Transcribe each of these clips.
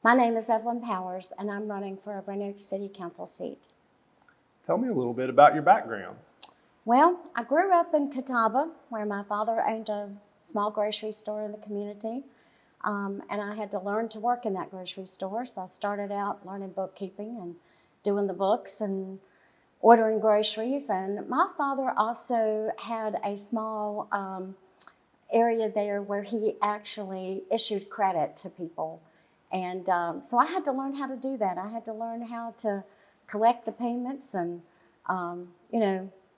My name is Evelyn Powers, and I'm running for a Roanoke City Council seat. Tell me a little bit about your background. Well, I grew up in Catawba, where my father owned a small grocery store in the community, and I had to learn to work in that grocery store. So I started out learning bookkeeping and doing the books and ordering groceries. And my father also had a small area there where he actually issued credit to people. And so I had to learn how to do that. I had to learn how to collect the payments and,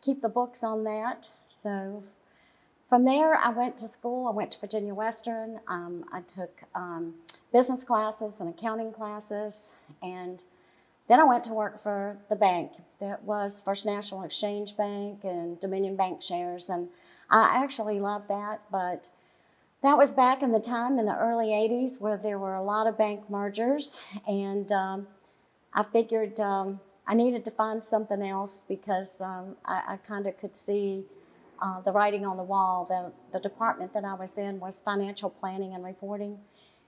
keep the books on that. So from there, I went to school. I went to Virginia Western. I took business classes and accounting classes. And then I went to work for the bank. That was First National Exchange Bank and Dominion Bank Shares. And I actually loved that, but that was back in the time in the early 80s where there were a lot of bank mergers. And I figured I needed to find something else because I kind of could see the writing on the wall. The department that I was in was financial planning and reporting.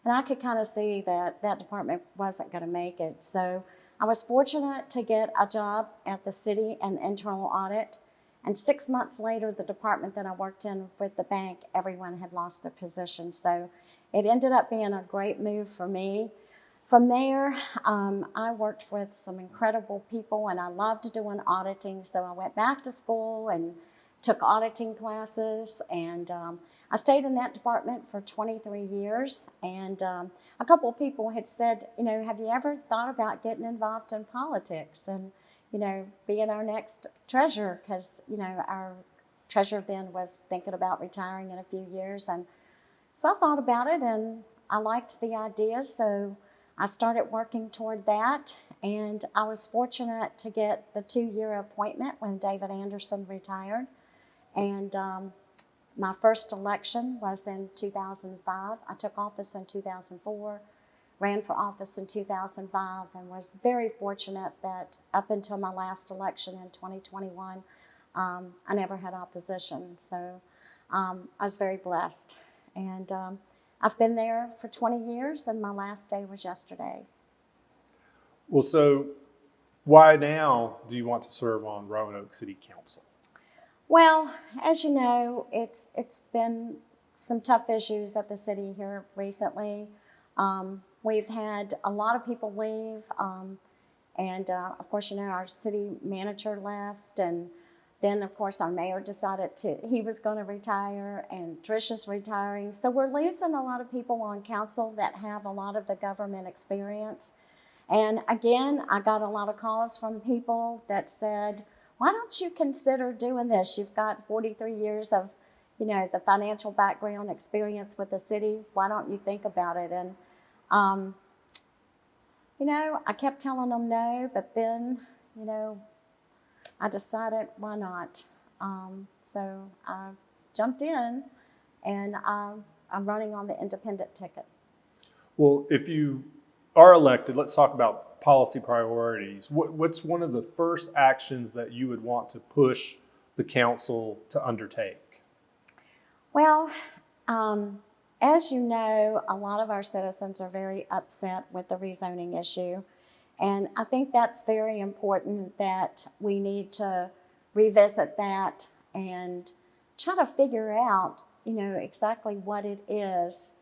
And I could kind of see that that department wasn't going to make it. So I was fortunate to get a job at the city and internal audit. And 6 months later, the department that I worked in with the bank, everyone had lost their position. So it ended up being a great move for me. From there, I worked with some incredible people, and I loved doing auditing. So I went back to school and took auditing classes, and I stayed in that department for 23 years. And a couple of people had said, have you ever thought about getting involved in politics and, being our next treasurer? Because, our treasurer then was thinking about retiring in a few years. And so I thought about it, and I liked the idea. So I started working toward that, and I was fortunate to get the 2-year appointment when David Anderson retired. And my first election was in 2005. I took office in 2004, ran for office in 2005, and was very fortunate that up until my last election in 2021, I never had opposition. So I was very blessed. And I've been there for 20 years, and my last day was yesterday. Well, so why now do you want to serve on Roanoke City Council? Well, as you know, it's been some tough issues at the city here recently. We've had a lot of people leave, and of course, our city manager left, and then, of course, our mayor decided he was going to retire, and Tricia's retiring. So we're losing a lot of people on council that have a lot of the government experience. And again, I got a lot of calls from people that said, why don't you consider doing this? You've got 43 years of, the financial background experience with the city. Why don't you think about it? And, I kept telling them no, but then, I decided, why not? So I jumped in, and I'm running on the independent ticket. Well, if you are elected, let's talk about policy priorities. What's one of the first actions that you would want to push the council to undertake? Well, as you know, a lot of our citizens are very upset with the rezoning issue. And I think that's very important that we need to revisit that and try to figure out, exactly what it is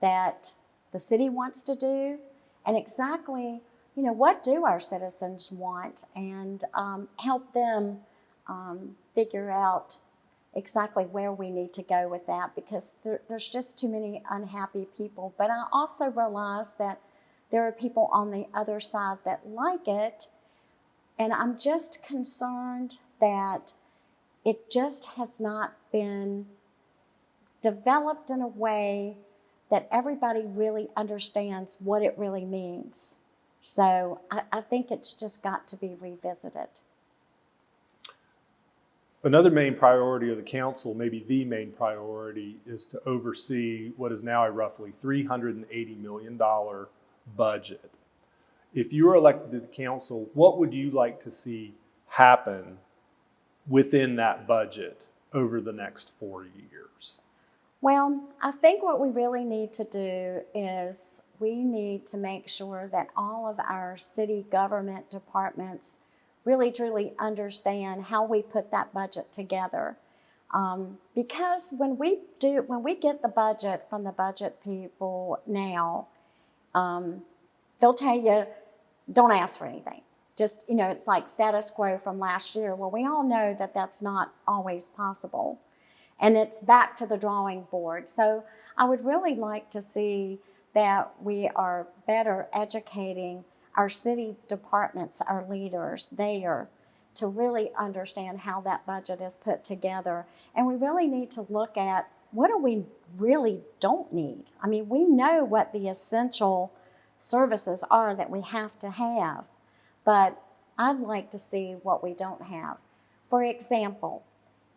that the city wants to do and exactly, what do our citizens want, and help them figure out exactly where we need to go with that, because there's just too many unhappy people. But I also realize that there are people on the other side that like it, and I'm just concerned that it just has not been developed in a way that everybody really understands what it really means. So I think it's just got to be revisited. Another main priority of the council, maybe the main priority, is to oversee what is now a roughly $380 million budget. If you were elected to the council, what would you like to see happen within that budget over the next 4 years? Well, I think what we really need to do is we need to make sure that all of our city government departments really truly understand how we put that budget together. Because when we get the budget from the budget people now, they'll tell you, don't ask for anything. Just, it's like status quo from last year. Well, we all know that that's not always possible. And it's back to the drawing board. So I would really like to see that we are better educating our city departments, our leaders there, to really understand how that budget is put together. And we really need to look at what do we really don't need. I mean, we know what the essential services are that we have to have, but I'd like to see what we don't have. For example,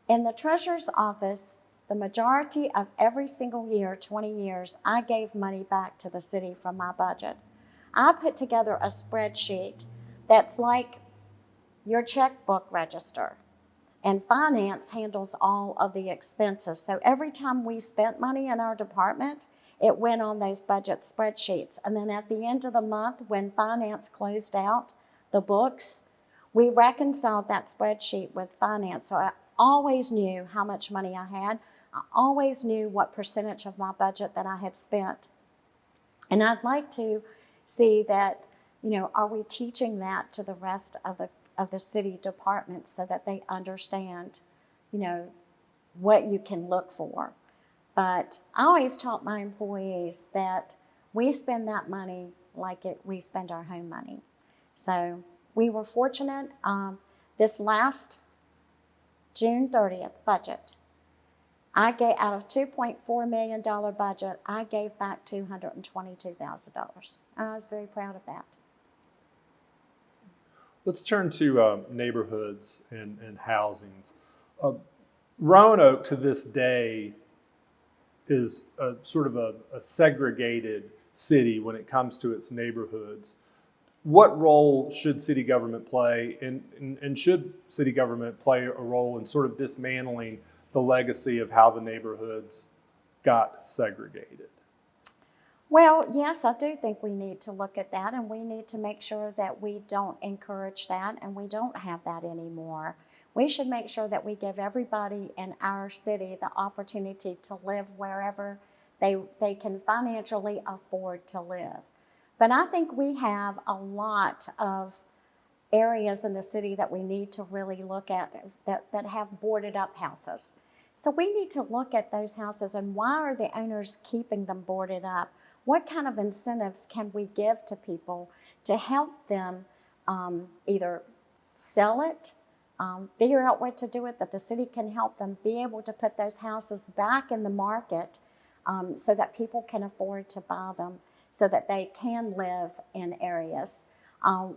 in the treasurer's office, the majority of every single year, 20 years, I gave money back to the city from my budget. I put together a spreadsheet that's like your checkbook register, and finance handles all of the expenses. So every time we spent money in our department, it went on those budget spreadsheets. And then at the end of the month, when finance closed out the books, we reconciled that spreadsheet with finance. So I always knew how much money I had. I always knew what percentage of my budget that I had spent. And I'd like to see that, are we teaching that to the rest of the city departments so that they understand, what you can look for. But I always taught my employees that we spend that money like we spend our home money. So we were fortunate. This last June 30th budget, I gave, out of $2.4 million budget, I gave back $222,000. And I was very proud of that. Let's turn to neighborhoods and housings. Roanoke to this day is sort of a segregated city when it comes to its neighborhoods. What role should city government play, and should city government play a role in sort of dismantling the legacy of how the neighborhoods got segregated? Well, yes, I do think we need to look at that, and we need to make sure that we don't encourage that and we don't have that anymore. We should make sure that we give everybody in our city the opportunity to live wherever they can financially afford to live. But I think we have a lot of areas in the city that we need to really look at that have boarded up houses. So we need to look at those houses and why are the owners keeping them boarded up? What kind of incentives can we give to people to help them either sell it, figure out what to do with it, that the city can help them be able to put those houses back in the market so that people can afford to buy them, so that they can live in areas.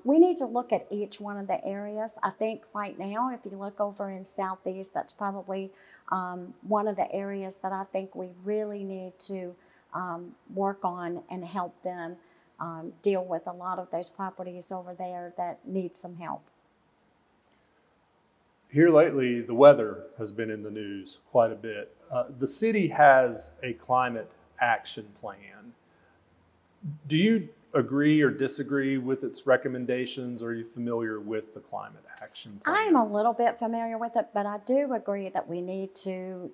We need to look at each one of the areas. I think right now, if you look over in Southeast, that's probably one of the areas that I think we really need to work on and help them deal with a lot of those properties over there that need some help. Here lately, the weather has been in the news quite a bit. The city has a climate action plan. Do you agree or disagree with its recommendations? Or are you familiar with the climate action plan? I'm a little bit familiar with it, but I do agree that we need to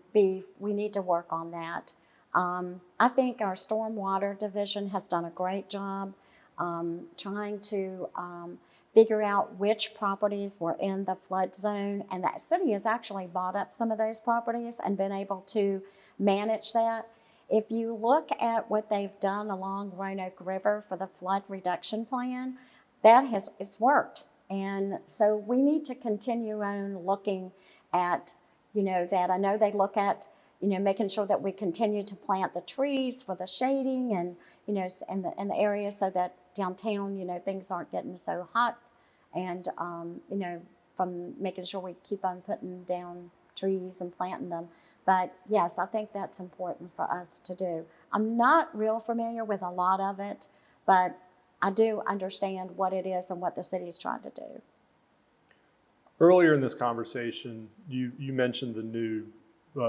work on that. I think our stormwater division has done a great job trying to figure out which properties were in the flood zone, and that city has actually bought up some of those properties and been able to manage that. If you look at what they've done along Roanoke River for the flood reduction plan, it's worked. And so we need to continue on looking at, that. I know they look at, making sure that we continue to plant the trees for the shading and, in the area so that downtown, things aren't getting so hot. And, from making sure we keep on putting down trees and planting them. But yes, I think that's important for us to do. I'm not real familiar with a lot of it, but I do understand what it is and what the city is trying to do. Earlier in this conversation, you mentioned the new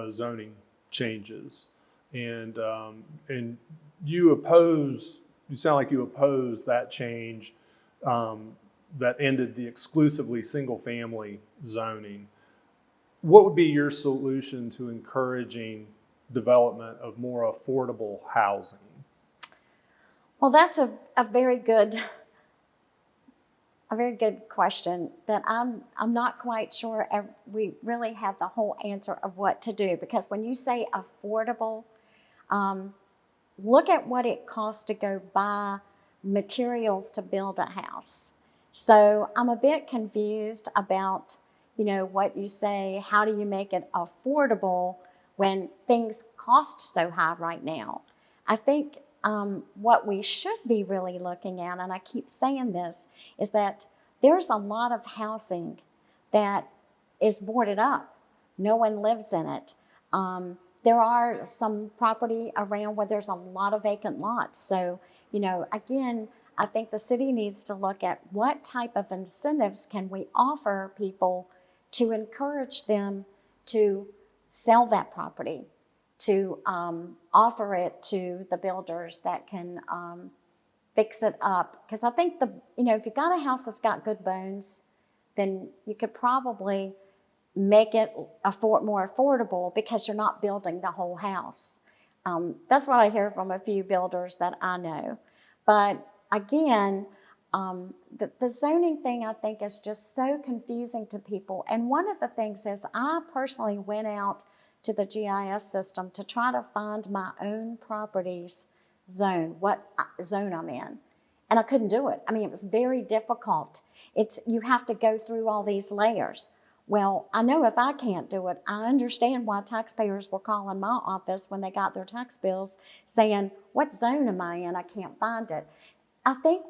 zoning changes, and you oppose you sound like you oppose that change that ended the exclusively single-family zoning. What would be your solution to encouraging development of more affordable housing? Well, that's a very good question that I'm not quite sure we really have the whole answer of what to do, because when you say affordable, look at what it costs to go buy materials to build a house. So I'm a bit confused about, what you say, how do you make it affordable when things cost so high right now? I think what we should be really looking at, and I keep saying this, is that there's a lot of housing that is boarded up. No one lives in it. There are some property around where there's a lot of vacant lots. So, again, I think the city needs to look at what type of incentives can we offer people to encourage them to sell that property, to offer it to the builders that can fix it up. Because I think if you've got a house that's got good bones, then you could probably make it more affordable because you're not building the whole house. That's what I hear from a few builders that I know. But again, the zoning thing, I think, is just so confusing to people. And one of the things is I personally went out to the GIS system to try to find my own property's zone, what zone I'm in. And I couldn't do it. I mean, it was very difficult. You have to go through all these layers. Well, I know if I can't do it, I understand why taxpayers were calling my office when they got their tax bills saying, what zone am I in? I can't find it. I think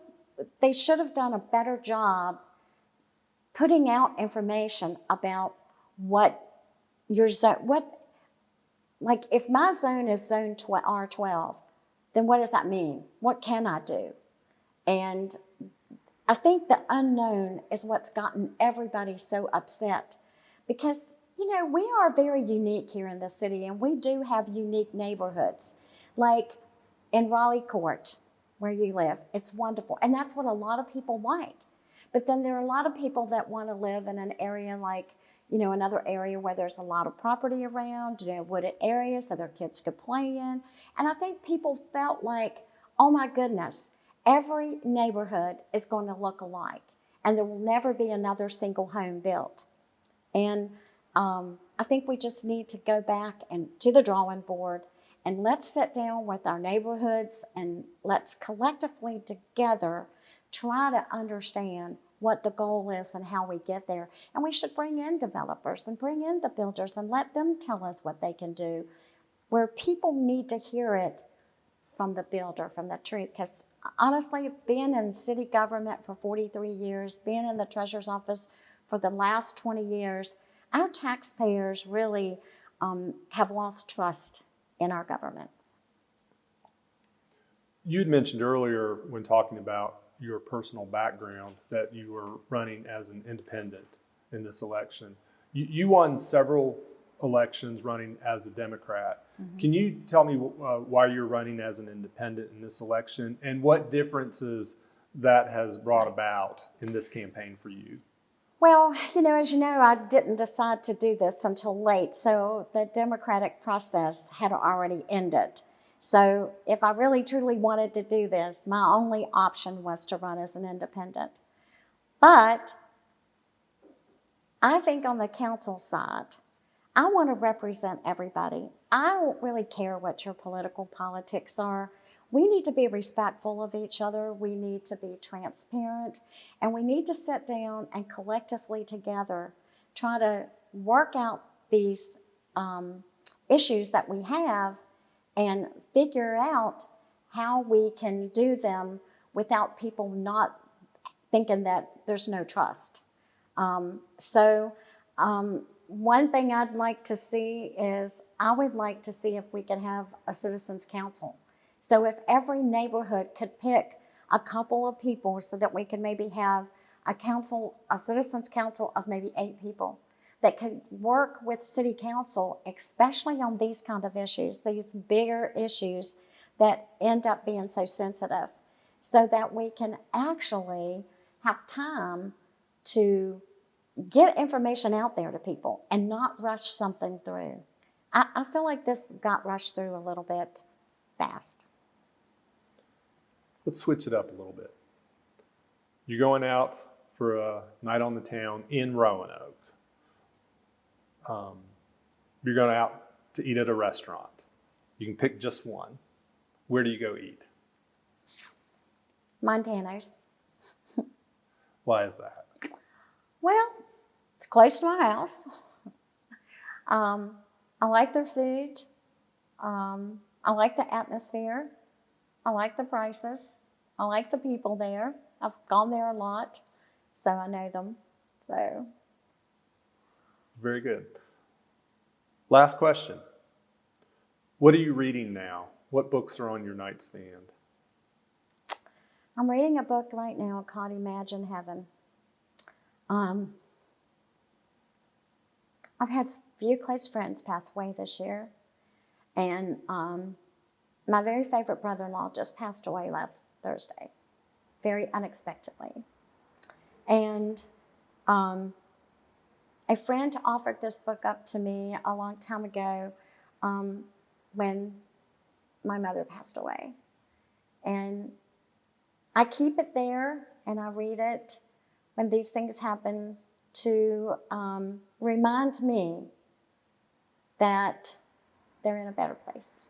they should have done a better job putting out information about what your zone, like if my zone is zone R12, then what does that mean? What can I do? And I think the unknown is what's gotten everybody so upset, because, we are very unique here in the city, and we do have unique neighborhoods. Like in Raleigh Court, where you live, it's wonderful. And that's what a lot of people like. But then there are a lot of people that want to live in an area like, another area where there's a lot of property around, wooded areas that their kids could play in. And I think people felt like, oh my goodness, every neighborhood is going to look alike, and there will never be another single home built. And I think we just need to go back and to the drawing board, and let's sit down with our neighborhoods, and let's collectively together try to understand what the goal is and how we get there. And we should bring in developers and bring in the builders and let them tell us what they can do, where people need to hear it from the builder, from the truth. Because honestly, being in city government for 43 years, being in the treasurer's office for the last 20 years, our taxpayers really have lost trust in our government. You'd mentioned earlier when talking about your personal background that you were running as an independent in this election. You won several elections running as a Democrat. Mm-hmm. Can you tell me why you're running as an independent in this election, and what differences that has brought about in this campaign for you? Well, as you know, I didn't decide to do this until late, so the democratic process had already ended. So if I really truly wanted to do this, my only option was to run as an independent. But I think on the council side, I want to represent everybody. I don't really care what your political politics are. We need to be respectful of each other. We need to be transparent. And we need to sit down and collectively together try to work out these issues that we have and figure out how we can do them without people not thinking that there's no trust. One thing I'd like to see is I would like to see if we could have a citizens council. So if every neighborhood could pick a couple of people so that we could maybe have a citizens council of maybe 8 people that could work with city council, especially on these kind of issues, these bigger issues that end up being so sensitive. so that we can actually have time to get information out there to people and not rush something through. I feel like this got rushed through a little bit fast. Let's switch it up a little bit. You're going out for a night on the town in Roanoke. You're going out to eat at a restaurant. You can pick just one. Where do you go eat? Montana's. Why is that? Well, it's close to my house. I like their food. I like the atmosphere. I like the prices. I like the people there. I've gone there a lot, so I know them. So, Very good. Last question. What are you reading now? What books are on your nightstand? I'm reading a book right now called Imagine Heaven. I've had a few close friends pass away this year, and my very favorite brother-in-law just passed away last Thursday, very unexpectedly. And a friend offered this book up to me a long time ago when my mother passed away. And I keep it there and I read it when these things happen to remind me that they're in a better place.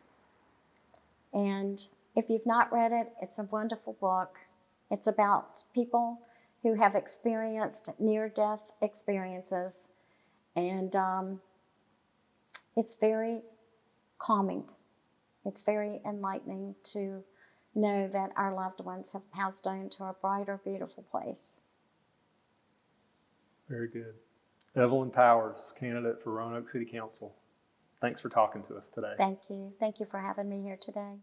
And if you've not read it, it's a wonderful book. It's about people who have experienced near-death experiences, and it's very calming. It's very enlightening to know that our loved ones have passed on to a brighter, beautiful place. Very good. Evelyn Powers, candidate for Roanoke City Council. Thanks for talking to us today. Thank you. Thank you for having me here today.